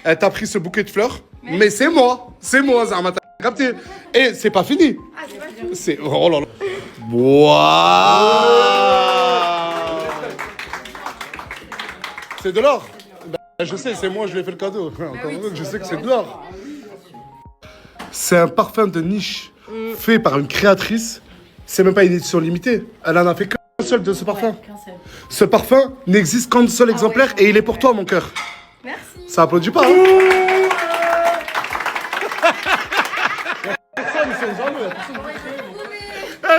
Elle t'a pris ce bouquet de fleurs. Mais c'est moi, Zama, t'as capté. Et c'est pas fini. C'est... Oh là là. Waouh. C'est de l'or. Ben, je sais, c'est moi, je lui ai fait le cadeau. Je sais que c'est de l'or. C'est un parfum de niche fait par une créatrice. C'est même pas une édition limitée. Elle en a fait qu'un seul de ce parfum. Ce parfum n'existe qu'en seul exemplaire et il est pour toi, mon cœur. Merci. Ça applaudit pas, hein?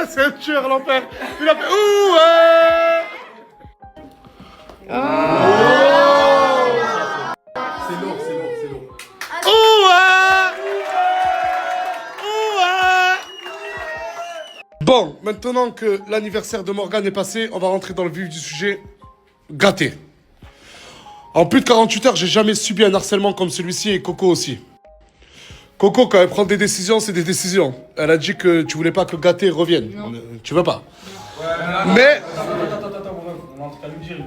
C'est un tueur, l'enfer. Il a fait ouh C'est lourd. Bon, maintenant que l'anniversaire de Morgane est passé, on va rentrer dans le vif du sujet. Gâté. En plus de 48 heures, j'ai jamais subi un harcèlement comme celui-ci et Coco aussi. Coco, quand elle prend des décisions, c'est des décisions. Elle a dit que tu voulais pas que Gâté revienne. Tu veux pas. Mais... Attends, on a un truc à lui dire.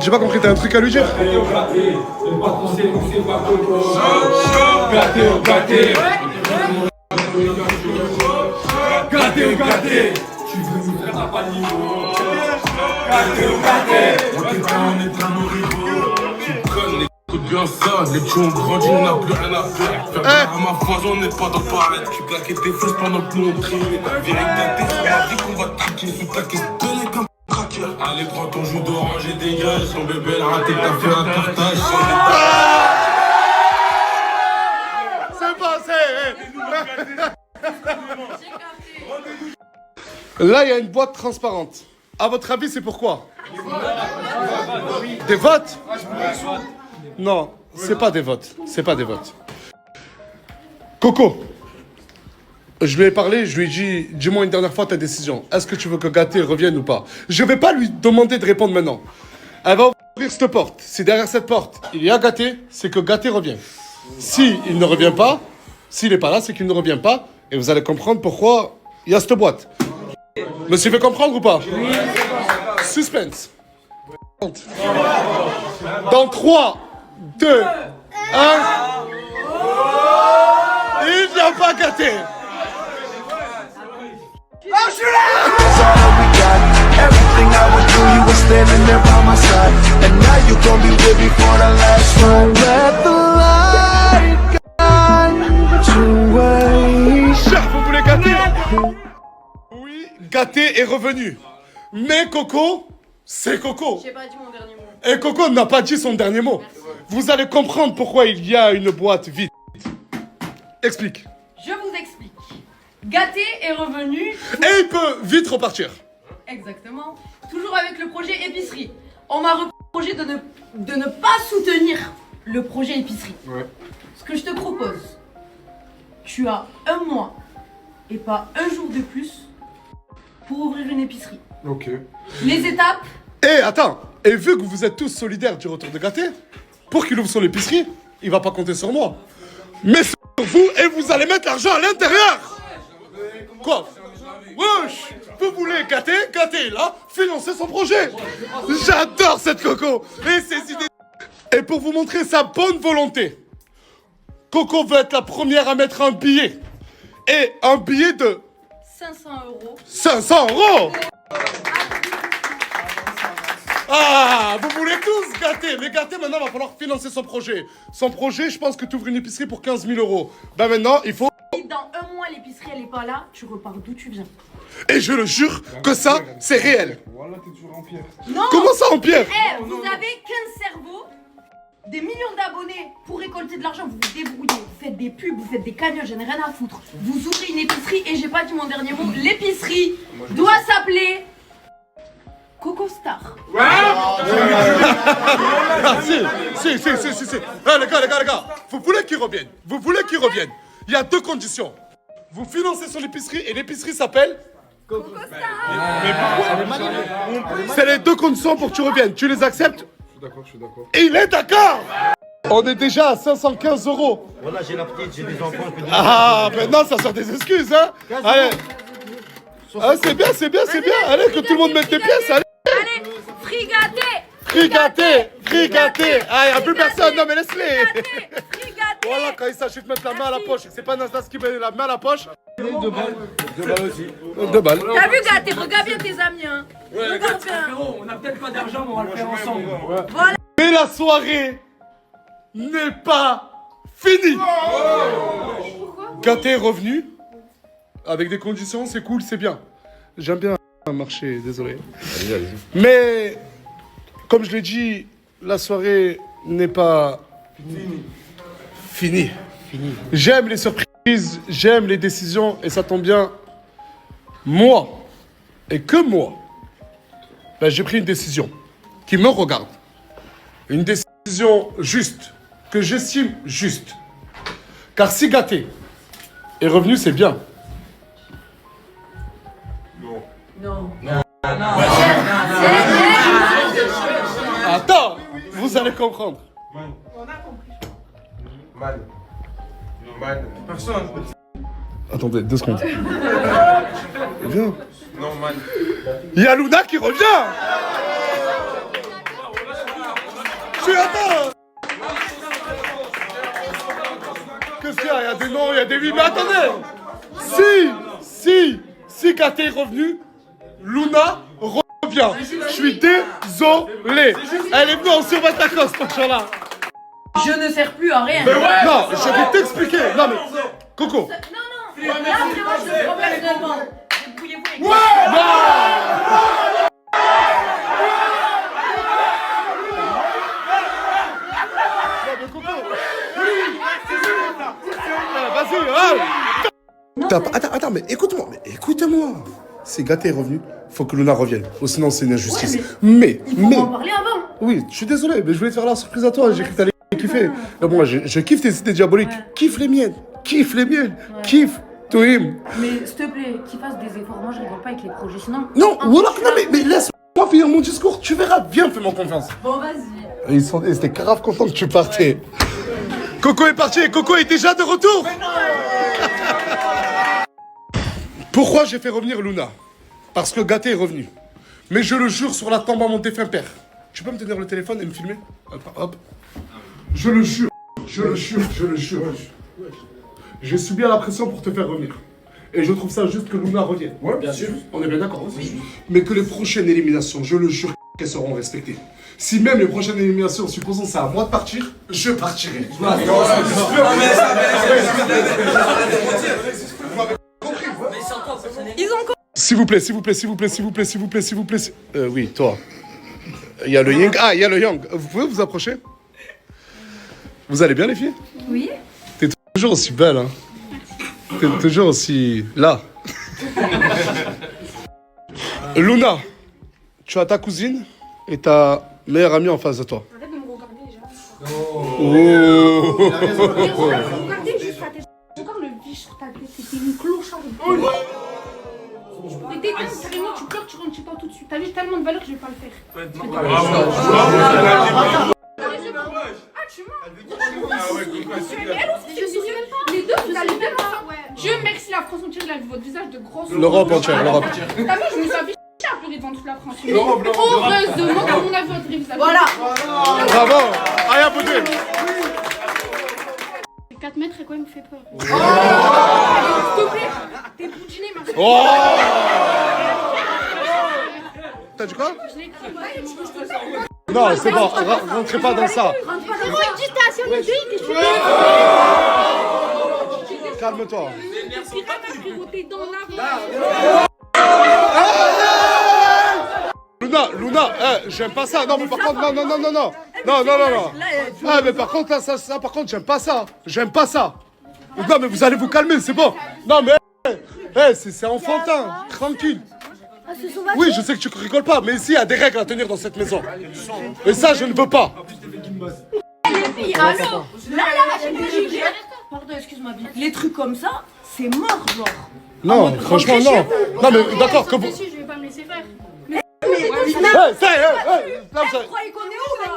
J'ai pas compris, t'as un truc à lui dire? Gâté. Tu veux nous faire la panique. Gâté. On t'est pas, on est à nos rivaux. Tu connais les coups de bien ça. Les petits ont grandi, on n'a plus rien à faire. Faire à ma face, on n'est pas dans le pareil. Tu claquais tes fesses pendant que nous on criait. Viens gâté sur ma vie qu'on va te traquer. Sous ta caisse, tenez comme cracker. Allez, prends ton jus d'orange et dégage. Son bébé, elle a raté, t'as fait un partage. C'est passé. Là, il y a une boîte transparente. À votre avis, c'est pourquoi? Des votes? Non, c'est pas des votes. C'est pas des votes. Coco, je lui ai parlé, je lui ai dit, dis-moi une dernière fois ta décision. Est-ce que tu veux que Gâté revienne ou pas? Je vais pas lui demander de répondre maintenant. Elle va ouvrir cette porte. Si derrière cette porte, il y a Gâté, c'est que Gâté revient. Si il ne revient pas, s'il n'est pas là, c'est qu'il ne revient pas. Et vous allez comprendre pourquoi il y a cette boîte. Monsieur veut comprendre ou pas? Oui. Suspense. Dans 3, 2, 1. Il n'y a pas Gâté. Oh, je suis là! Everything I would do, you were standing there by my side. And now you gon' be with me for the last one. Let the light guide your way. Cher, vous voulez Gâté? Oui, Gâté est revenu. Mais Coco, c'est Coco. J'ai pas dit mon dernier mot. Et Coco n'a pas dit son dernier mot. Merci. Vous allez comprendre pourquoi il y a une boîte vide. Explique. Je vous explique. Gâté est revenu. Et il peut vite repartir. Exactement. Toujours avec le projet épicerie. On m'a reproché de ne pas soutenir le projet épicerie. Ouais. Ce que je te propose, tu as un mois et pas un jour de plus pour ouvrir une épicerie. Ok. Les étapes, Et attends, et vu que vous êtes tous solidaires du retour de Gâté, pour qu'il ouvre son épicerie, il va pas compter sur moi. Mais sur vous, et vous allez mettre l'argent à l'intérieur. Quoi? Wesh, vous voulez Gâté est là, financer son projet. J'adore cette Coco et ses idées. Et pour vous montrer sa bonne volonté, Coco veut être la première à mettre un billet. Et un billet de 500 euros. 500 euros. Ah, vous voulez tous Gâté. Mais Gâté, maintenant, va falloir financer son projet. Son projet, je pense que tu ouvres une épicerie pour 15 000 euros. Ben maintenant, il faut... Si dans un mois l'épicerie elle est pas là, tu repars d'où tu viens. Et je le jure que ça, c'est réel. Voilà, t'es toujours en pierre. Non. Comment ça, en pierre? Eh, vous avez qu'un cerveau, des millions d'abonnés pour récolter de l'argent, vous vous débrouillez, vous faites des pubs, vous faites des cagnottes, j'en ai rien à foutre. Vous ouvrez une épicerie et j'ai pas dit mon dernier mot, l'épicerie doit s'appeler Coco Star. Ah, si. Eh, les gars. Vous voulez qu'il revienne. Il y a deux conditions. Vous financez son épicerie et l'épicerie s'appelle Coco Star. C'est les deux conditions pour que tu reviennes. Tu les acceptes? Je suis d'accord. Il est d'accord. On est déjà à 515 euros. Voilà, j'ai la petite, j'ai des enfants. Ah, maintenant ça sort des excuses, hein. Allez. Ah, c'est bien. Allez, que tout le monde mette des pièces. Allez. Allez, frigaté. Frigaté. Frigaté. Ah, y'a plus personne. Non, mais laisse-les. Frigaté. Voilà, quand il s'agit de mettre la main à la poche, c'est pas Nasdaq qui met la main à la poche. 2 balles. 2 balles aussi. 2 balles. T'as vu, Gaté, regarde bien tes amis, hein. Regarde bien. Frérot, on a peut-être pas d'argent, mais on va le faire ensemble. Voilà. Mais la soirée n'est pas finie. Gaté est revenu. Avec des conditions, c'est cool, c'est bien. J'aime bien marcher, désolé. Mais, comme je l'ai dit, la soirée n'est pas finie. J'aime les surprises, j'aime les décisions, et ça tombe bien. Moi, et que moi, ben, j'ai pris une décision qui me regarde. Une décision juste, que j'estime juste. Car si Gaté est revenu, c'est bien. Non. Attends, vous allez comprendre. Personne. Attendez, 2 secondes. Viens. Il y a Luna qui revient. Je suis attends. Qu'est-ce qu'il y a? Il y a des noms, il y a des oui, mais attendez. Si Gaté est revenu, Luna revient. Je suis désolé. Elle est venue en survêt à cause, ce là. Je ne sers plus à rien. Non, je vais t'expliquer. Non, mais Coco. Non. Là, vraiment, je te prends personnellement. Débrouillez-vous avec moi. Vas-y, attends, mais écoute-moi, Si Gaté est revenu, faut que Luna revienne. Ou sinon, c'est une injustice. Ouais, mais, Il faut m'en parler avant. oui, je suis désolé, mais je voulais te faire la surprise à toi. J'ai cru que t'allais kiffer. Mais bon, je kiffe tes idées diaboliques. Ouais. Kiffe les miennes. Kiffe to him. Mais s'il te plaît, qu'il fasse des efforts. Moi, je rigole pas avec les projets. Sinon. Non, voilà, non, mais laisse-moi finir mon discours. Tu verras, viens, fais-moi confiance. Bon, vas-y. Ils étaient grave contents que tu partais. Coco est parti et Coco est déjà de retour. Pourquoi j'ai fait revenir Luna? Parce que Gaté est revenu. Mais je le jure sur la tombe à mon défunt père. Tu peux me tenir le téléphone et me filmer? Hop. Je le jure. J'ai subi à la pression pour te faire revenir. Et je trouve ça juste que Luna revienne. Ouais, bien sûr. On est bien d'accord. Mais que les prochaines éliminations, je le jure qu'elles seront respectées. Si même les prochaines éliminations, supposons c'est à moi de partir, je partirai. Ils ont S'il vous plaît. Oui, toi. Il y a le Ying. Ah, il y a le Yang. Vous pouvez vous approcher? Vous allez bien, les filles? Oui. T'es toujours aussi belle, hein. T'es toujours aussi là. Luna, tu as ta cousine et ta meilleure amie en face de toi. Arrête de me regarder déjà. Oh. Regardez juste ta tête. Regarde le vif sur ta tête, c'était une clocharde. T'étais carrément, tu pleures, tu rentres chez toi tout de suite. T'as vu tellement de valeur que je vais pas le faire. Ah, tu mens. Mais elle aussi, je suis même pas. Les deux, vous allez même pas. Dieu merci la France entière, il a vu votre visage de grosse. L'Europe entière, l'Europe. T'as vu, je me suis affichée à pleurer devant toute la France. Heureusement qu'on a votre vrai visage. Voilà. Bravo. Aya Boudé. 4 mètres et quoi, il me fait peur. S'il te plaît, t'es boudiné, ma chérie. Oh. T'as dit quoi? Je l'ai cru. Non, c'est bon, rentrez pas dans ça. Frérot, une distation, les deux, ils étaient Calme-toi. frérot, t'es dans la Luna, j'aime pas ça. Non, mais par contre, non. Ah, mais par contre, là, ça, par contre, j'aime pas ça. Non, mais vous allez vous calmer, c'est bon. Non, mais, c'est enfantin. Tranquille. Oui, je sais que tu rigoles pas, mais ici, il y a des règles à tenir dans cette maison. Et ça, je ne veux pas. Les filles, allô. Là, pardon, excuse-moi, bien. Les trucs comme ça, c'est mort, genre. Non, franchement, non. Non, mais d'accord, que vous... je vais pas me laisser faire. Vous croyez qu'on est où, là?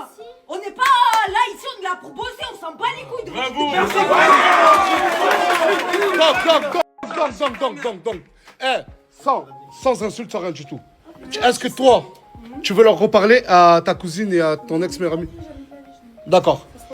On n'est pas là, ici, on l'a proposé, on s'en bat les couilles de Donc. Sans insulte, sans rien du tout. Est-ce que toi, Tu veux leur reparler à ta cousine et à ton ex-meilleur ami? D'accord.